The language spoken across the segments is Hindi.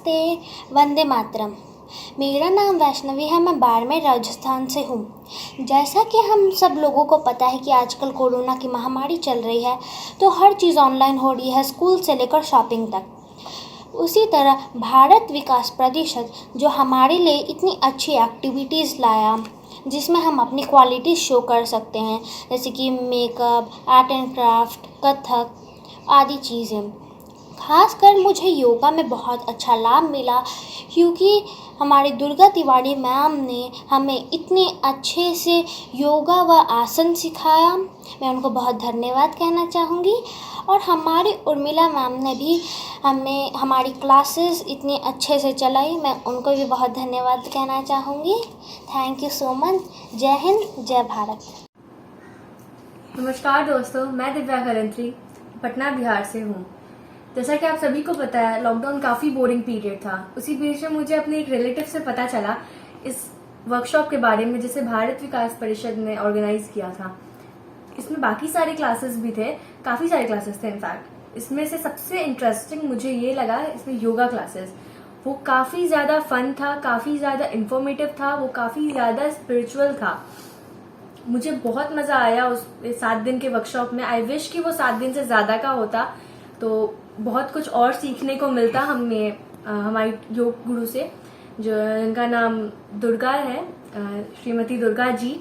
नमस्ते, वंदे मातरम। मेरा नाम वैष्णवी है, मैं बाड़मेर राजस्थान से हूँ। जैसा कि हम सब लोगों को पता है कि आजकल कोरोना की महामारी चल रही है, तो हर चीज़ ऑनलाइन हो रही है, स्कूल से लेकर शॉपिंग तक। उसी तरह भारत विकास परिषद जो हमारे लिए इतनी अच्छी एक्टिविटीज़ लाया, जिसमें हम अपनी क्वालिटी शो कर सकते हैं, जैसे कि makeup, art and craft, Kathak आदि चीज़ें। खासकर मुझे योगा में बहुत अच्छा लाभ मिला, क्योंकि हमारी दुर्गा तिवारी मैम ने हमें इतने अच्छे से योगा व आसन सिखाया। मैं उनको बहुत धन्यवाद कहना चाहूँगी। और हमारी उर्मिला मैम ने भी हमें हमारी क्लासेस इतनी अच्छे से चलाई, मैं उनको भी बहुत धन्यवाद कहना चाहूँगी। Thank you so much. जय हिंद, जय भारत। नमस्कार दोस्तों, मैं दिव्या खरंत्री पटना बिहार से हूँ। जैसा कि आप सभी को पता है, लॉकडाउन काफ़ी बोरिंग पीरियड था। उसी बीच में मुझे अपने एक रिलेटिव से पता चला इस वर्कशॉप के बारे में, जिसे भारत विकास परिषद ने ऑर्गेनाइज किया था। इसमें बाकी सारे क्लासेस भी थे, काफ़ी सारे क्लासेस थे इनफैक्ट। इसमें से सबसे इंटरेस्टिंग मुझे ये लगा इसमें योगा क्लासेस। वो काफ़ी ज़्यादा फन था, काफ़ी ज़्यादा इंफॉर्मेटिव था, वो काफ़ी ज़्यादा स्पिरिचुअल था। मुझे बहुत मज़ा आया उस 7 दिन के वर्कशॉप में। आई विश कि वो 7 दिन से ज़्यादा का होता, तो बहुत कुछ और सीखने को मिलता हमें हमारी योग गुरु से, जो इनका नाम दुर्गा है, श्रीमती दुर्गा जी।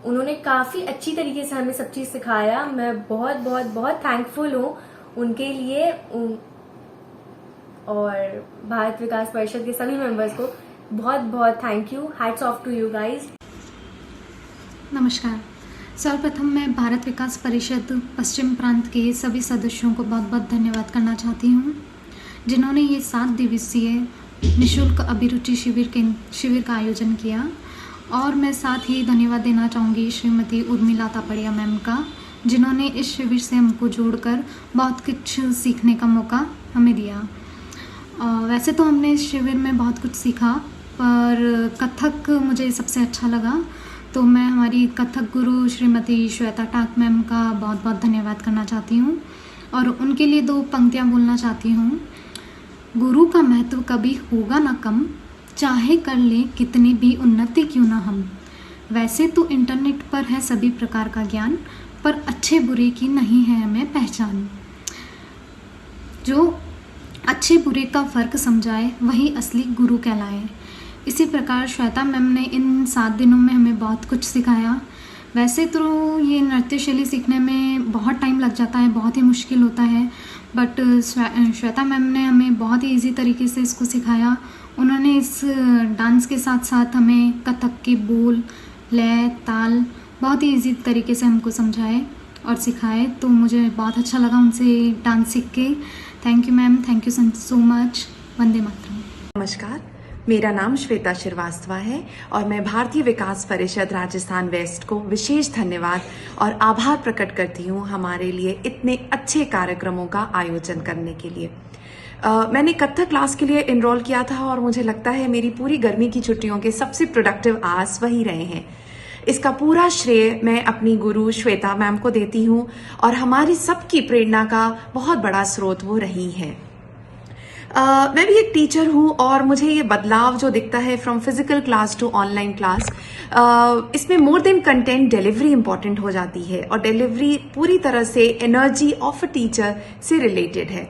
उन्होंने काफ़ी अच्छी तरीके से हमें सब चीज़ सिखाया। मैं बहुत बहुत बहुत थैंकफुल हूँ उनके लिए और भारत विकास परिषद के सभी मेंबर्स को बहुत बहुत thank you. Hats off to you guys. नमस्कार। सर्वप्रथम मैं भारत विकास परिषद पश्चिम प्रांत के सभी सदस्यों को बहुत बहुत धन्यवाद करना चाहती हूँ, जिन्होंने ये 7 दिवसीय निःशुल्क अभिरुचि शिविर का आयोजन किया। और मैं साथ ही धन्यवाद देना चाहूँगी श्रीमती उर्मिला तापड़िया मैम का, जिन्होंने इस शिविर से हमको जोड़कर बहुत कुछ सीखने का मौका हमें दिया। वैसे तो हमने इस शिविर में बहुत कुछ सीखा, पर कथक मुझे सबसे अच्छा लगा, तो मैं हमारी कथक गुरु श्रीमती श्वेता टाक मैम का बहुत बहुत धन्यवाद करना चाहती हूँ और उनके लिए 2 पंक्तियाँ बोलना चाहती हूँ। गुरु का महत्व कभी होगा ना कम, चाहे कर ले कितनी भी उन्नति क्यों ना हम। वैसे तो इंटरनेट पर है सभी प्रकार का ज्ञान, पर अच्छे बुरे की नहीं है हमें पहचान। जो अच्छे बुरे का फ़र्क समझाए, वही असली गुरु कहलाए। इसी प्रकार श्वेता मैम ने इन 7 दिनों में हमें बहुत कुछ सिखाया। वैसे तो ये नृत्य शैली सीखने में बहुत टाइम लग जाता है, बहुत ही मुश्किल होता है, बट श्वेता मैम ने हमें बहुत ही इजी तरीके से इसको सिखाया। उन्होंने इस डांस के साथ साथ हमें कथक के बोल, लय, ताल बहुत ही इजी तरीके से हमको समझाए और सिखाए, तो मुझे बहुत अच्छा लगा उनसे डांस सीख के। Thank you ma'am, thank you so much. Vande Mataram. नमस्कार, मेरा नाम श्वेता श्रीवास्तव है और मैं भारतीय विकास परिषद राजस्थान वेस्ट को विशेष धन्यवाद और आभार प्रकट करती हूँ हमारे लिए इतने अच्छे कार्यक्रमों का आयोजन करने के लिए। मैंने कथक क्लास के लिए इनरोल किया था और मुझे लगता है मेरी पूरी गर्मी की छुट्टियों के सबसे प्रोडक्टिव आवर्स वही रहे हैं। इसका पूरा श्रेय मैं अपनी गुरु श्वेता मैम को देती हूँ और हमारी सबकी प्रेरणा का बहुत बड़ा स्रोत वो रही है। मैं भी एक टीचर हूँ और मुझे ये बदलाव जो दिखता है from physical class to online class, इसमें more than content delivery important हो जाती है और डिलीवरी पूरी तरह से एनर्जी ऑफ अ टीचर से रिलेटेड है।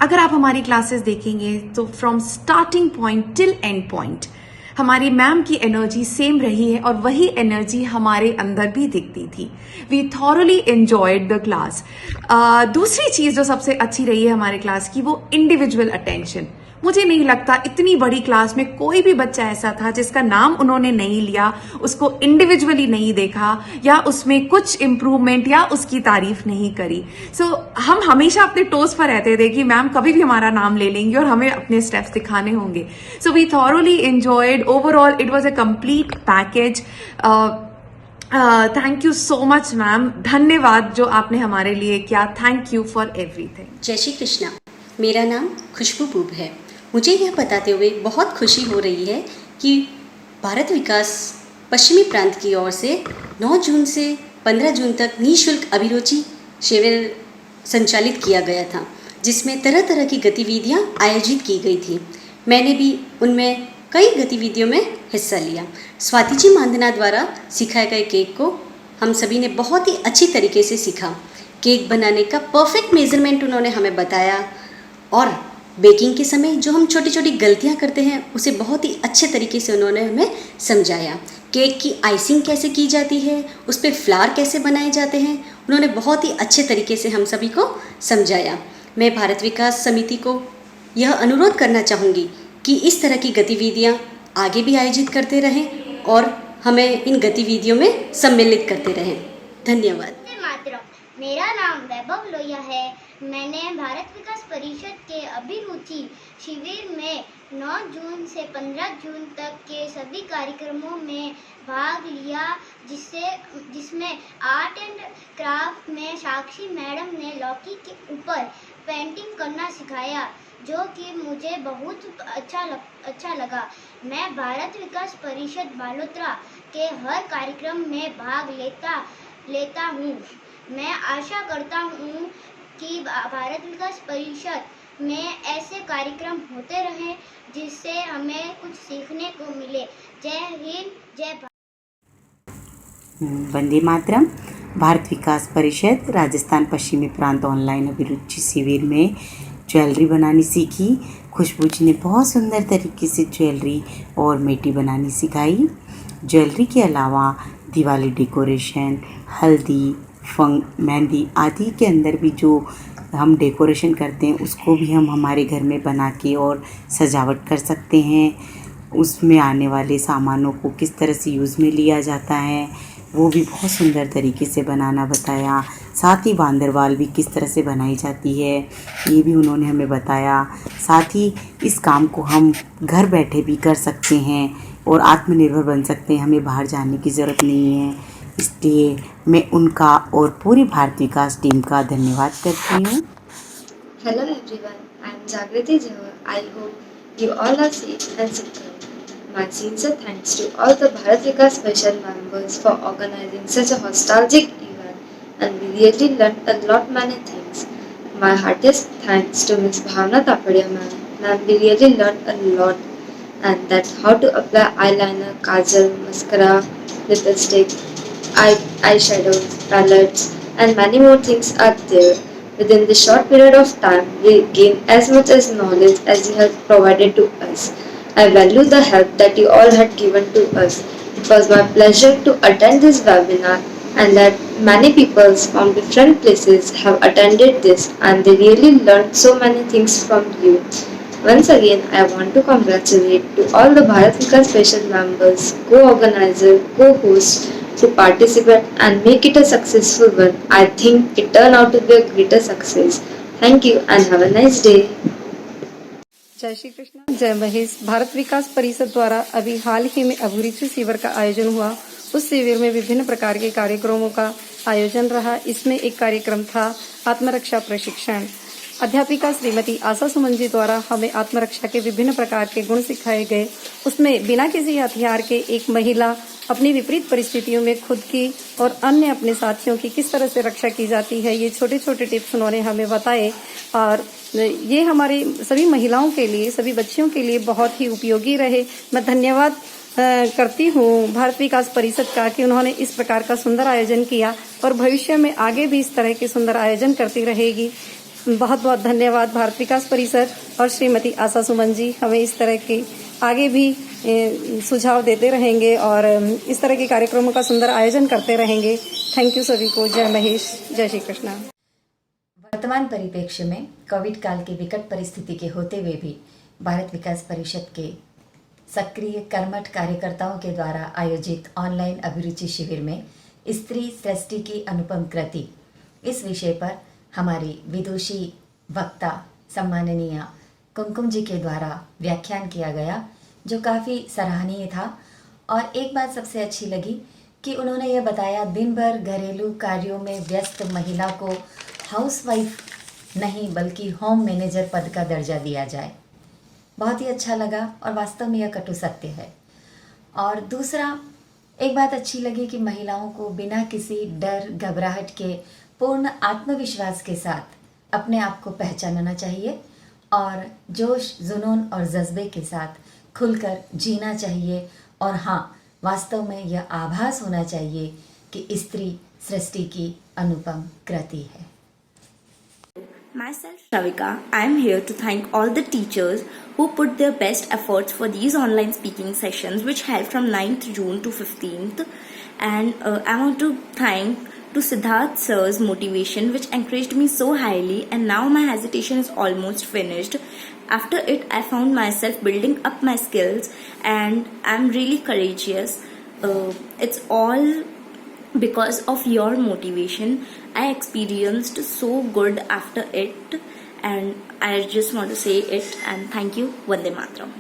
अगर आप हमारी क्लासेस देखेंगे तो from starting point till end point हमारी मैम की एनर्जी सेम रही है और वही एनर्जी हमारे अंदर भी दिखती थी। We thoroughly enjoyed the class. दूसरी चीज जो सबसे अच्छी रही है हमारे क्लास की, वो इंडिविजुअल अटेंशन। मुझे नहीं लगता इतनी बड़ी क्लास में कोई भी बच्चा ऐसा था जिसका नाम उन्होंने नहीं लिया, उसको इंडिविजुअली नहीं देखा या उसमें कुछ इम्प्रूवमेंट या उसकी तारीफ नहीं करी। हम हमेशा अपने टोस पर रहते थे कि मैम कभी भी हमारा नाम ले लेंगे और हमें अपने स्टेप्स दिखाने होंगे। So we thoroughly enjoyed. Overall it was a complete package. Thank you so much ma'am, धन्यवाद जो आपने हमारे लिए किया। Thank you for everything. जय श्री कृष्णा। मेरा नाम खुशबू बूब है। मुझे यह बताते हुए बहुत खुशी हो रही है कि भारत विकास पश्चिमी प्रांत की ओर से 9 जून से 15 जून तक निःशुल्क अभिरुचि शिविर संचालित किया गया था, जिसमें तरह तरह की गतिविधियाँ आयोजित की गई थी। मैंने भी उनमें कई गतिविधियों में हिस्सा लिया। स्वाति जी मांदना द्वारा सिखाए गए केक को हम सभी ने बहुत ही अच्छी तरीके से सीखा। केक बनाने का परफेक्ट मेज़रमेंट उन्होंने हमें बताया और बेकिंग के समय जो हम छोटी छोटी गलतियां करते हैं उसे बहुत ही अच्छे तरीके से उन्होंने हमें समझाया। केक की आइसिंग कैसे की जाती है, उस पर फ्लावर कैसे बनाए जाते हैं, उन्होंने बहुत ही अच्छे तरीके से हम सभी को समझाया। मैं भारत विकास समिति को यह अनुरोध करना चाहूँगी कि इस तरह की गतिविधियाँ आगे भी आयोजित करते रहें और हमें इन गतिविधियों में सम्मिलित करते रहें। धन्यवाद। वंदे मातरम। मेरा नाम वैभव लोहिया है। मैंने भारत विकास परिषद के अभिरुचि शिविर में 9 जून से 15 जून तक के सभी कार्यक्रमों में भाग लिया, जिसमें आर्ट एंड क्राफ्ट में साक्षी मैडम ने लौकी के ऊपर पेंटिंग करना सिखाया, जो कि मुझे बहुत अच्छा लगा। मैं भारत विकास परिषद बालोतरा के हर कार्यक्रम में भाग लेता हूँ। मैं आशा करता हूँ कि भारत विकास परिषद में ऐसे कार्यक्रम होते रहें जिससे हमें कुछ सीखने को मिले। जय हिंद, जय भारत। वंदे मातरम। भारत विकास परिषद राजस्थान पश्चिमी प्रांत ऑनलाइन अभिरुचि शिविर में ज्वेलरी बनानी सीखी। खुशबू जी ने बहुत सुंदर तरीके से ज्वेलरी और मेटी बनानी सिखाई। ज्वेलरी के अलावा दिवाली डेकोरेशन, हल्दी, मेहंदी आदि के अंदर भी जो हम डेकोरेशन करते हैं उसको भी हम हमारे घर में बना के और सजावट कर सकते हैं। उसमें आने वाले सामानों को किस तरह से यूज़ में लिया जाता है वो भी बहुत सुंदर तरीके से बनाना बताया। साथ ही बांदरवाल भी किस तरह से बनाई जाती है ये भी उन्होंने हमें बताया। साथ ही इस काम को हम घर बैठे भी कर सकते हैं और आत्मनिर्भर बन सकते हैं, हमें बाहर जाने की ज़रूरत नहीं है। इसलिए मैं उनका और पूरी भारत विकास टीम का धन्यवाद करती हूँ। Hello everyone, I am Jagriti Jawar. I hope you all are safe and secure. My sincere thanks to all the Bharat Vikas Parishad members for organizing such a nostalgic event, and we really learned a lot many things. My heartiest thanks to Ms. Bhavna Tapadia ma'am. Ma'am, we really learned a lot, and that how to apply eyeliner, kajal, mascara, lipstick, eyeshadows, palettes, and many more things are there. Within the short period of time, we gain as much as knowledge as you have provided to us. I value the help that you all had given to us. It was my pleasure to attend this webinar, and that many people from different places have attended this, and they really learned so many things from you. Once again, I want to congratulate to all the Bharat Vikas Parishad members, co-organizer, co-host, to participate and make it a successful one. I think it turned out to be a greater success. Thank you and have a nice day. जय श्री कृष्ण, जय महेश। भारत विकास परिषद द्वारा अभी हाल ही में अभिरुचि शिविर का आयोजन हुआ। उस शिविर में विभिन्न प्रकार के कार्यक्रमों का आयोजन रहा। इसमें एक कार्यक्रम था आत्मरक्षा प्रशिक्षण। अध्यापिका श्रीमती आशा सुमन जी द्वारा हमें आत्मरक्षा के विभिन्न प्रकार के गुण सिखाए गए। उसमें बिना किसी हथियार के एक महिला अपनी विपरीत परिस्थितियों में खुद की और अन्य अपने साथियों की किस तरह से रक्षा की जाती है, ये छोटे छोटे टिप्स उन्होंने हमें बताए और ये हमारी सभी महिलाओं के लिए, सभी बच्चियों के लिए बहुत ही उपयोगी रहे। मैं धन्यवाद करती हूँ भारत विकास परिषद का कि उन्होंने इस प्रकार का सुंदर आयोजन किया और भविष्य में आगे भी इस तरह के सुंदर आयोजन करती रहेगी। बहुत बहुत धन्यवाद भारत विकास परिषद और श्रीमती आशा सुमन जी हमें इस तरह के आगे भी सुझाव देते रहेंगे और इस तरह के कार्यक्रमों का सुंदर आयोजन करते रहेंगे। थैंक यू सभी को। जय महेश, जय श्री कृष्ण। वर्तमान परिप्रेक्ष्य में कोविड काल की विकट परिस्थिति के होते हुए भी भारत विकास परिषद के सक्रिय कर्मठ कार्यकर्ताओं के द्वारा आयोजित ऑनलाइन अभिरुचि शिविर में स्त्री सृष्टि की अनुपम कृति इस विषय पर हमारी विदुषी वक्ता सम्माननीय कुमकुम जी के द्वारा व्याख्यान किया गया, जो काफ़ी सराहनीय था। और एक बात सबसे अच्छी लगी कि उन्होंने ये बताया दिन भर घरेलू कार्यों में व्यस्त महिला को हाउसवाइफ नहीं बल्कि होम मैनेजर पद का दर्जा दिया जाए। बहुत ही अच्छा लगा और वास्तव में यह कटु सत्य है। और दूसरा एक बात अच्छी लगी कि महिलाओं को बिना किसी डर घबराहट के पूर्ण आत्मविश्वास के साथ अपने आप को पहचानना चाहिए और जोश, जुनून और जज्बे के साथ खुलकर जीना चाहिए। और हाँ, वास्तव में यह आभास होना चाहिए कि स्त्री सृष्टि की अनुपम कृति है। Myself, Shavika, I am here to thank all the teachers who put their best efforts for these online speaking sessions which held from 9th June to 15th. And I want to thank to Siddharth sir's motivation which encouraged me so highly, and now my hesitation is almost finished. After it, I found myself building up my skills and I'm really courageous. It's all because of your motivation. I experienced so good after it, and I just want to say it and thank you. Vande Mataram.